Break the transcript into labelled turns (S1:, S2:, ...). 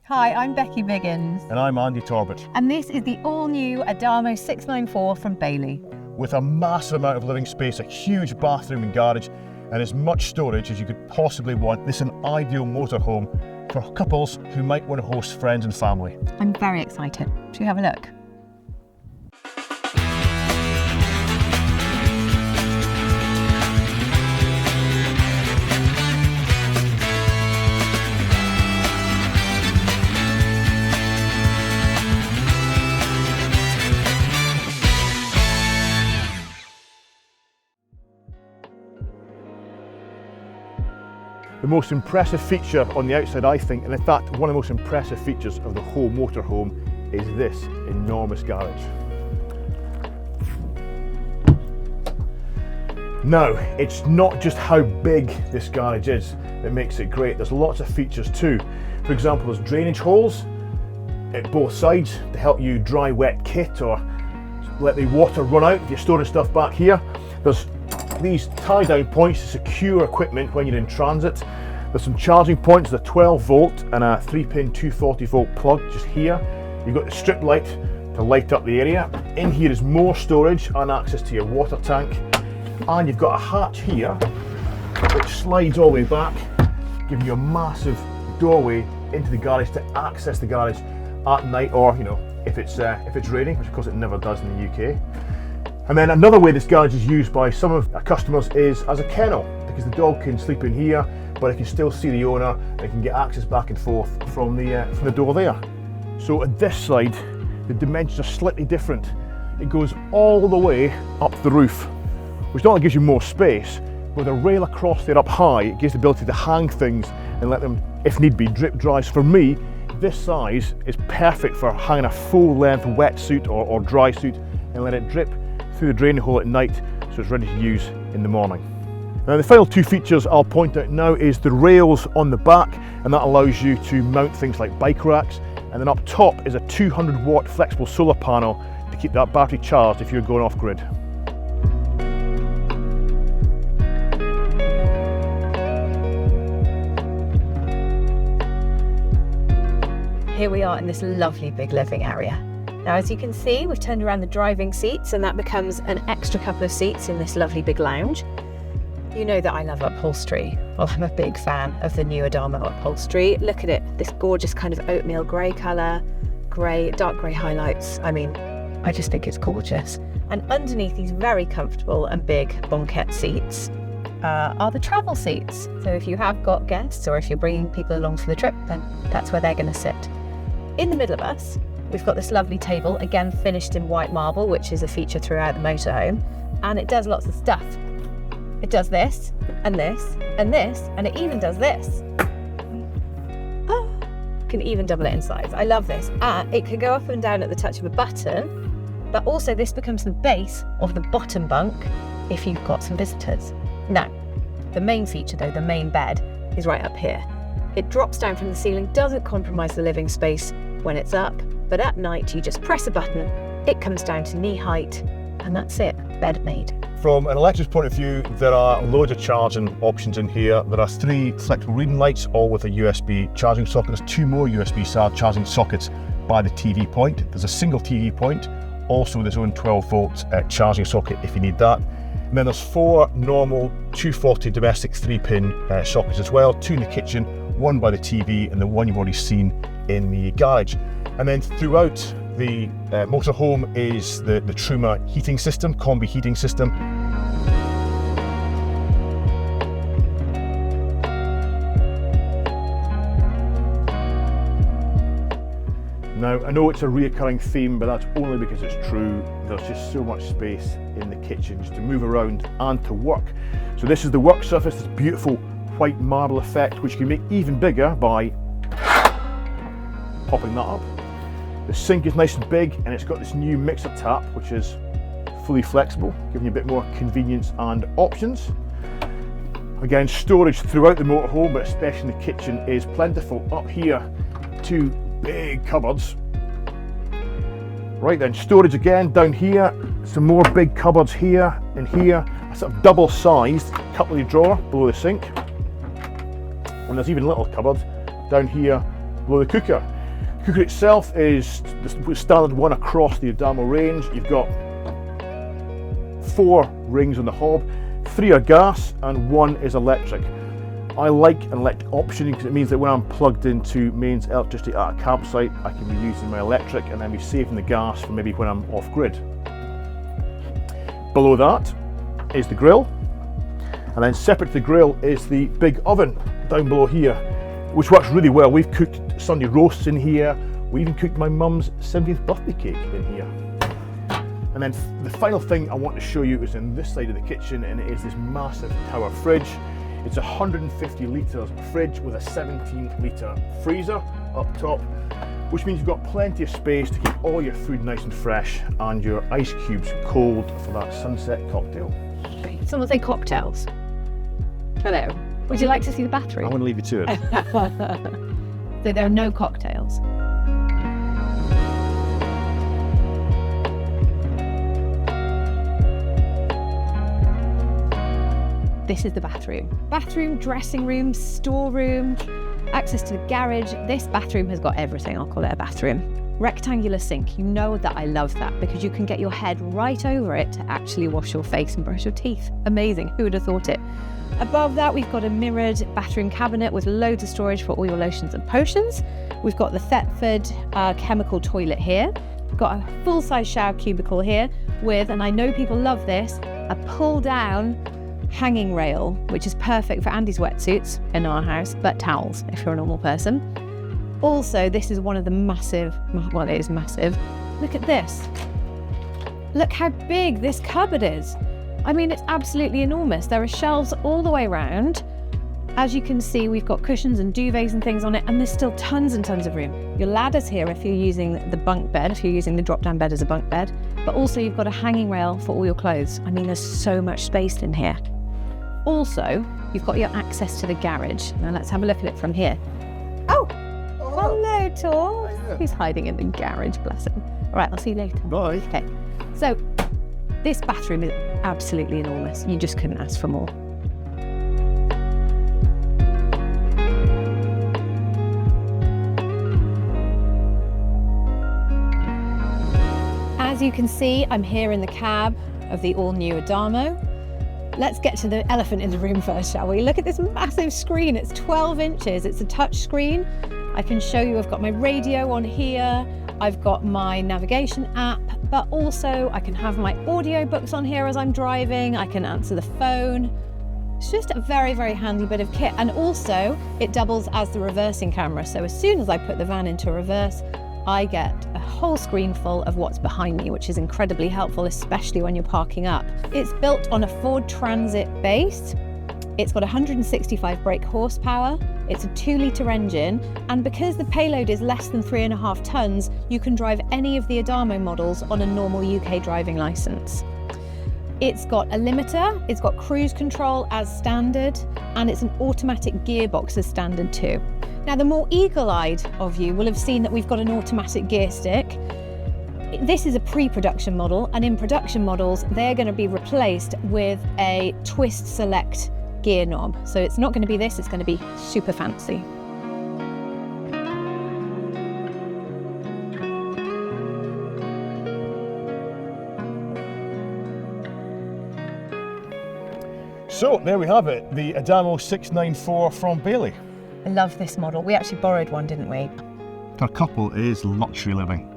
S1: Hi, I'm Becky Biggins.
S2: And I'm Andy Torbett.
S1: And this is the all-new Adamo 694 from Bailey.
S2: With a massive amount of living space, a huge bathroom and garage, and as much storage as you could possibly want, this is an ideal motorhome for couples who might want to host friends and family.
S1: I'm very excited. Should we have a look?
S2: The most impressive feature on the outside, I think, and in fact one of the most impressive features of the whole motorhome, is this enormous garage. Now, it's not just how big this garage is that makes it great. There's lots of features too. For example, there's drainage holes at both sides to help you dry wet kit or let the water run out if you're storing stuff back here. There's these tie-down points to secure equipment when you're in transit. There's some charging points, a 12 volt and a 3-pin 240 volt plug just here. You've got the strip light to light up the area. In here is more storage and access to your water tank. And you've got a hatch here which slides all the way back, giving you a massive doorway into the garage to access the garage at night, or if it's raining, which of course it never does in the UK. And then another way this garage is used by some of our customers is as a kennel, because the dog can sleep in here, but it can still see the owner and it can get access back and forth from the door there. So at this side, the dimensions are slightly different. It goes all the way up the roof, which not only gives you more space, but with a rail across there up high, it gives the ability to hang things and let them, if need be, drip dry. So for me, this size is perfect for hanging a full length wetsuit or dry suit and let it drip through the drain hole at night so it's ready to use in the morning. Now the final two features I'll point out now is the rails on the back, and that allows you to mount things like bike racks, and then up top is a 200 watt flexible solar panel to keep that battery charged if you're going off grid.
S1: Here we are in this lovely big living area. Now, as you can see, we've turned around the driving seats, and that becomes an extra couple of seats in this lovely big lounge. You know that I love upholstery. Well, I'm a big fan of the new Adamo upholstery. Look at it, this gorgeous kind of oatmeal grey colour, dark grey highlights. I mean, I just think it's gorgeous. And underneath these very comfortable and big banquette seats are the travel seats. So if you have got guests or if you're bringing people along for the trip, then that's where they're going to sit. In the middle of us, we've got this lovely table, again finished in white marble, which is a feature throughout the motorhome, and it does lots of stuff. It does this, and this, and this, and it even does this. Can even double it in size. I love this. It can go up and down at the touch of a button, but also this becomes the base of the bottom bunk if you've got some visitors. Now, the main feature though, the main bed, is right up here. It drops down from the ceiling, doesn't compromise the living space when it's up, but at night you just press a button, it comes down to knee height, and that's it, bed made.
S2: From an electric's point of view, there are loads of charging options in here. There are 3 flexible reading lights, all with a USB charging socket. There's 2 more USB charging sockets by the TV point. There's a single TV point, also with its own 12 volt charging socket if you need that. And then there's 4 normal 240 domestic 3-pin sockets as well, 2 in the kitchen, 1 by the TV, and the one you've already seen in the garage. And then throughout the motorhome is the 𝗚𝗲𝘁 heating system, combi heating system. Now, I know it's a reoccurring theme, but that's only because it's true. There's just so much space in the kitchen just to move around and to work. So this is the work surface, this beautiful white marble effect, which you can make even bigger by popping that up. The sink is nice and big, and it's got this new mixer tap, which is fully flexible, giving you a bit more convenience and options. Again, storage throughout the motorhome, but especially in the kitchen, is plentiful. Up here, 2 big cupboards. Right then, storage again down here, some more big cupboards here and here, a sort of double-sized cutlery drawer below the sink. And there's even a little cupboard down here below the cooker. Cooker itself is the standard one across the Adamo range. You've got 4 rings on the hob, 3 are gas and 1 is electric. I like an electric option because it means that when I'm plugged into mains electricity at a campsite, I can be using my electric and then be saving the gas for maybe when I'm off grid. Below that is the grill, and then separate to the grill is the big oven down below here, which works really well. We've cooked Sunday roasts in here. We even cooked my mum's 70th birthday cake in here. And then the final thing I want to show you is in this side of the kitchen, and it is this massive tower fridge. It's a 150 litres fridge with a 17 litre freezer up top, which means you've got plenty of space to keep all your food nice and fresh and your ice cubes cold for that sunset cocktail.
S1: Someone say cocktails. Hello. Would you like to see the bathroom?
S2: I'm going to leave you to it.
S1: So there are no cocktails. This is the bathroom. Bathroom, dressing room, storeroom, access to the garage. This bathroom has got everything. I'll call it a bathroom. Rectangular sink. You know that I love that because you can get your head right over it to actually wash your face and brush your teeth. Amazing. Who would have thought it? Above that, we've got a mirrored bathroom cabinet with loads of storage for all your lotions and potions. We've got the Thetford chemical toilet here. We've got a full-size shower cubicle here with, and I know people love this, a pull-down hanging rail, which is perfect for Andy's wetsuits in our house, but towels if you're a normal person. Also, this is one of the massive, well, it is massive. Look at this. Look how big this cupboard is. I mean, it's absolutely enormous. There are shelves all the way around. As you can see, we've got cushions and duvets and things on it, and there's still tons and tons of room. Your ladder's here if you're using the bunk bed, if you're using the drop-down bed as a bunk bed, but also you've got a hanging rail for all your clothes. I mean, there's so much space in here. Also, you've got your access to the garage. Now let's have a look at it from here. Oh, hello, Tor. He's hiding in the garage, bless him. All right, I'll see you later.
S2: Bye.
S1: Okay, so this bathroom is absolutely enormous. You just couldn't ask for more. As you can see, I'm here in the cab of the all-new Adamo. Let's get to the elephant in the room first, shall we? Look at this massive screen. It's 12 inches. It's a touch screen. I can show you I've got my radio on here. I've got my navigation app, but also I can have my audiobooks on here as I'm driving. I can answer the phone. It's just a very, very handy bit of kit. And also it doubles as the reversing camera. So as soon as I put the van into reverse, I get a whole screen full of what's behind me, which is incredibly helpful, especially when you're parking up. It's built on a Ford Transit base. It's got 165 brake horsepower. It's a 2-litre engine. And because the payload is less than 3.5 tons, you can drive any of the Adamo models on a normal UK driving licence. It's got a limiter, it's got cruise control as standard, and it's an automatic gearbox as standard too. Now, the more eagle-eyed of you will have seen that we've got an automatic gear stick. This is a pre-production model, and in production models, they're going to be replaced with a twist select gear knob. So it's not going to be this, it's going to be super fancy.
S2: So there we have it, the Adamo 694 from Bailey.
S1: I love this model. We actually borrowed one, didn't we?
S2: For a couple, it is luxury living.